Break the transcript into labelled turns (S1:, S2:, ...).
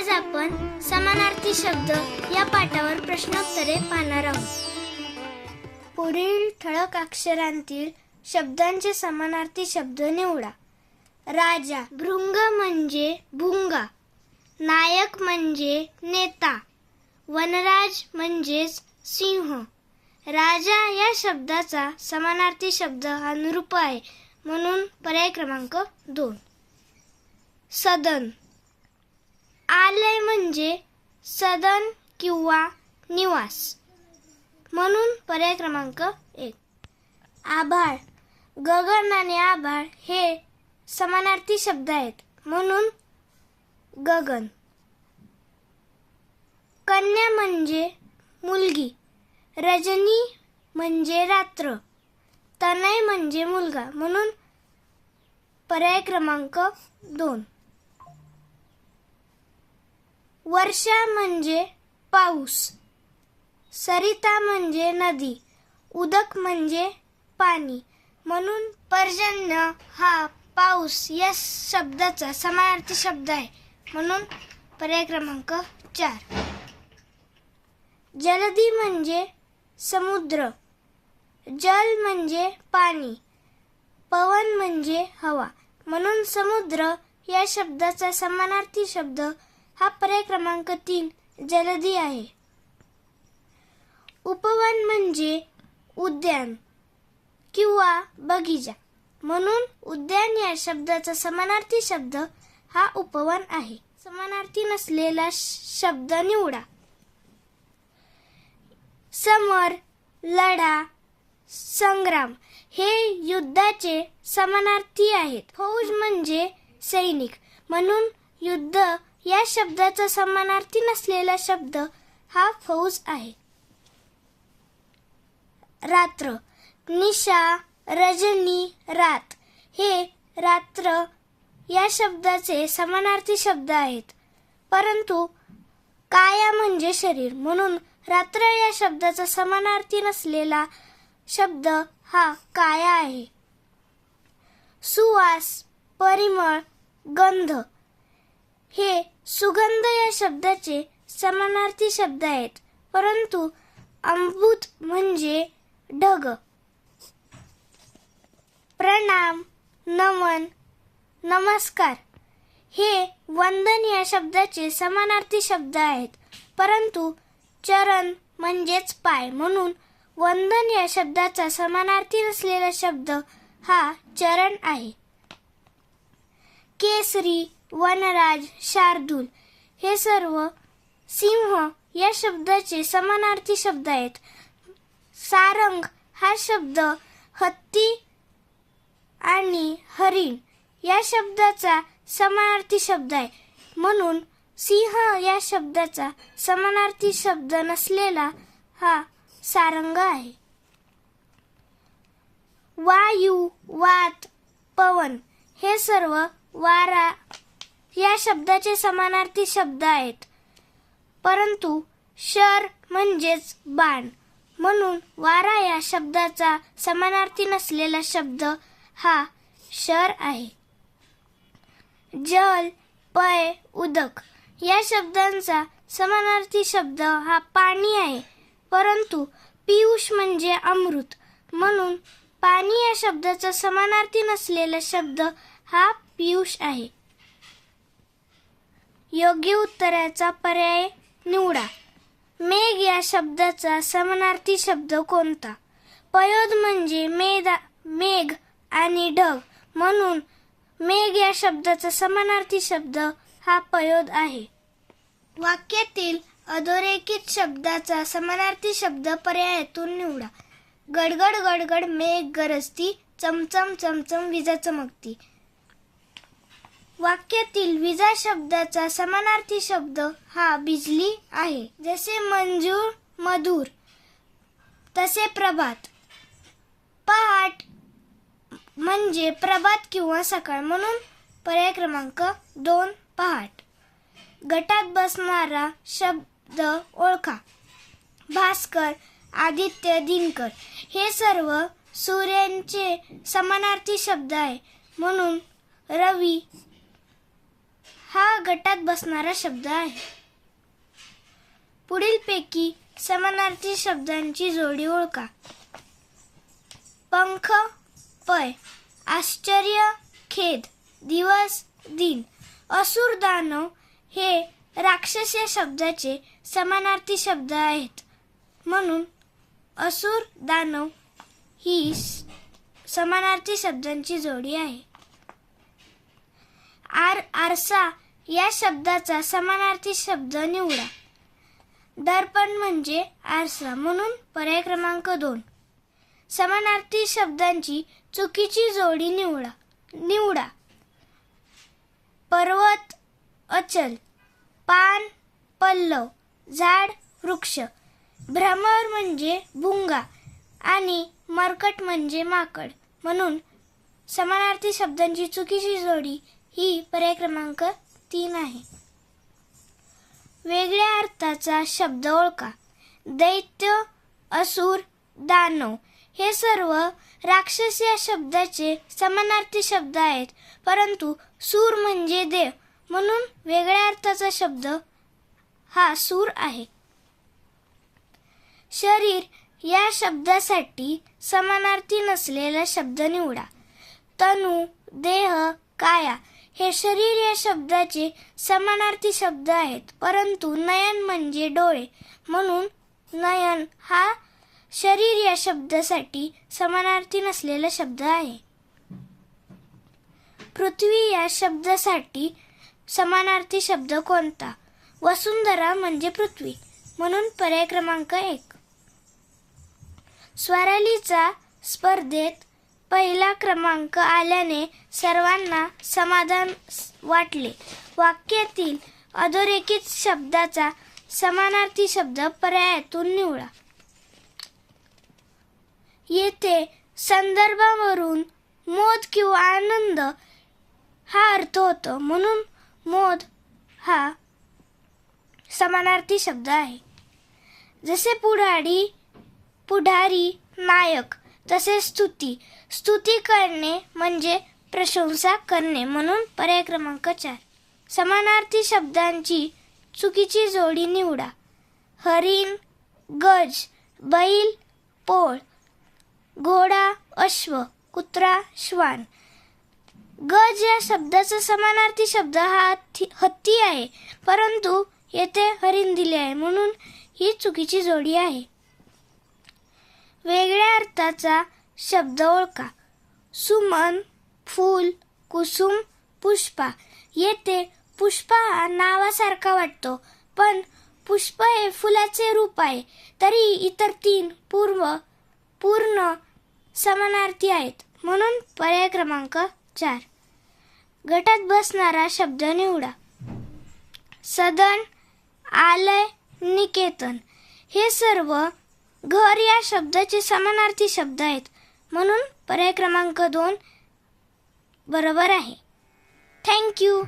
S1: आज आपण समानार्थी शब्द या पाठावर प्रश्नोत्तरे पाहणार आहोत. पुढील ठळक अक्षरांतील शब्दांचे समानार्थी शब्द निवडा. राजा, भृंग म्हणजे भुंगा, नायक म्हणजे नेता, वनराज म्हणजेच सिंह. राजा या शब्दाचा समानार्थी शब्द हा नृप आहे, म्हणून पर्याय क्रमांक 2. सदन, आलय म्हणजे सदन किंवा निवास, म्हणून पर्याय क्रमांक 1. आभाळ, गगन आणि आभाळ हे समानार्थी शब्द आहेत, म्हणून गगन. कन्या म्हणजे मुलगी, रजनी म्हणजे रात्र, तनय म्हणजे मुलगा, म्हणून पर्याय क्रमांक 2. वर्षा म्हणजे पाऊस, सरिता म्हणजे नदी, उदक म्हणजे पाणी, म्हणून पर्जन्य हा पाऊस या शब्दाचा समानार्थी शब्द आहे, म्हणून पर्याय क्रमांक 4. जलदी म्हणजे समुद्र, जल म्हणजे पाणी, पवन म्हणजे हवा, म्हणून समुद्र या शब्दाचा समानार्थी शब्द हा पर्याय क्रमांक 3 जलदी आहे. उपवन म्हणजे उद्यान किंवा बगीचा, म्हणून उद्यान या शब्दाचा समानार्थी शब्द हा उपवन आहे. समानार्थी नसलेला शब्द निवडा. समर, लढा, संग्राम हे युद्धाचे समानार्थी आहेत. फौज म्हणजे सैनिक, म्हणून युद्ध या शब्दाचा समानार्थी नसलेला शब्द हा फौज आहे. रात्र, निशा, रजनी, रात हे रात्र या शब्दाचे समानार्थी शब्द आहेत, परंतु काया म्हणजे शरीर, म्हणून रात्र या शब्दाचा समानार्थी नसलेला शब्द हा काया आहे. सुवास, परिमळ, गंध हे सुगंध या शब्दाचे समानार्थी शब्द आहेत, परंतु अमृत म्हणजे ढग. प्रणाम, नमन, नमस्कार हे वंदन या शब्दाचे समानार्थी शब्द आहेत, परंतु चरण म्हणजेच पाय, म्हणून वंदन या शब्दाचा समानार्थी नसलेला शब्द हा चरण आहे. केसरी, वनराज, शार्दूल हे सर्व सिंह या शब्दाचे समानार्थी शब्द आहेत. सारंग हा शब्द हत्ती आणि हरिण या शब्दाचा समानार्थी शब्द आहे, म्हणून सिंह या शब्दाचा समानार्थी शब्द नसलेला हा सारंग आहे. वायू, वात, पवन हे सर्व वारा या शब्दाचे समानार्थी शब्द आहेत, परंतु शर म्हणजेच बाण, म्हणून वारा या शब्दाचा समानार्थी नसलेला शब्द हा शर आहे. जल, पय, उदक या शब्दांचा समानार्थी शब्द हा पाणी आहे, परंतु पियुष म्हणजे अमृत, म्हणून पाणी या शब्दाचा समानार्थी नसलेला शब्द हा पियुष आहे. योग्य उत्तराचा पर्याय निवडा. मेघ या शब्दाचा समानार्थी शब्द कोणता? पयोद म्हणजे मेघ आणि ढग, म्हणून मेघ या शब्दाचा समानार्थी शब्द हा पयोद आहे. वाक्यातील अधोरेखित शब्दाचा समानार्थी शब्द पर्यायातून निवडा. गडगड गडगड मेघ गरजती, चमचम चमचम विजा चमकती. वाक्यातील विजा शब्दाचा समानार्थी शब्द हा बिजली आहे. जसे मंजूळ, मधुर, तसे प्रभात. पहाट म्हणजे प्रभात किंवा सकाळ, म्हणून पर्याय क्रमांक 2 पहाट. गटात बसणारा शब्द ओळखा. भास्कर, आदित्य, दिनकर हे सर्व सूर्याचे समानार्थी शब्द आहे, म्हणून रवी हा गटात बसणारा शब्द आहे. पुढीलपैकी समानार्थी शब्दांची जोडी ओळखा. पंख, पय. आश्चर्य, खेद. दिवस, दिन. असुर, दानव हे राक्षस या शब्दाचे समानार्थी शब्द आहेत. म्हणून असुर, दानव ही समानार्थी शब्दांची जोडी आहे. आरसा या शब्दाचा समानार्थी शब्द निवडा. दर्पण म्हणजे आरसा, म्हणून पर्याय क्रमांक 2. समानार्थी शब्दांची चुकीची जोडी निवडा. पर्वत, अचल. पान, पल्लव. झाड, वृक्ष. भ्रमर म्हणजे भुंगा आणि मरकट म्हणजे माकड. म्हणून समानार्थी शब्दांची चुकीची जोडी ही पर्याय क्रमांक 3 आहे. वेगळ्या अर्थाचा शब्द ओळखा. दैत्य, असुर, दानव हे सर्व राक्षस या शब्दाचे समानार्थी शब्द आहेत, परंतु सूर म्हणजे देव, म्हणून वेगळ्या अर्थाचा शब्द हा सूर आहे. शरीर या शब्दासाठी समानार्थी नसलेला शब्द निवडा. तनु, देह, काया हे शरीर या शब्दाचे समानार्थी शब्द आहेत, परंतु नयन म्हणजे डोळे, म्हणून नयन हा शरीर या शब्दासाठी समानार्थी नसलेला शब्द आहे. पृथ्वी या शब्दासाठी समानार्थी शब्द कोणता? वसुंधरा म्हणजे पृथ्वी, म्हणून पर्याय क्रमांक 1. स्वरालीचा स्पर्धेत पहिला क्रमांक आल्याने सर्वांना समाधान वाटले. वाक्यातील अधोरेखित शब्दाचा समानार्थी शब्द पर्यायातून निवडा. येथे संदर्भावरून मोद किंवा आनंद हा अर्थ होतो, म्हणून मोद हा समानार्थी शब्द आहे. जसे पुढारी, नायक, तसे स्तुती करणे म्हणजे प्रशंसा करणे, म्हणून पर्याय क्रमांक 4. समानार्थी शब्दांची चुकीची जोडी निवडा. हरिण, गज. बैल, पोळ. घोडा, अश्व. कुत्रा, श्वान. गज या शब्दाचा समानार्थी शब्द हा हत्ती आहे, परंतु येथे हरिण दिले आहे, म्हणून ही चुकीची जोडी आहे. वेगळ्या अर्थाचा शब्द ओळखा. सुमन, फूल, कुसुम, पुष्पा. येथे पुष्पा हा नावासारखा वाटतो, पण पुष्प हे फुलाचे रूप आहे, तरी इतर 3 पूर्ण समानार्थी आहेत, म्हणून पर्याय क्रमांक 4. गटात बसणारा शब्द निवडा. सदन, आलय, निकेतन हे सर्व घर या शब्दाचे समानार्थी शब्द आहेत, म्हणून पर्याय क्रमांक 2 बरोबर आहे. थँक्यू.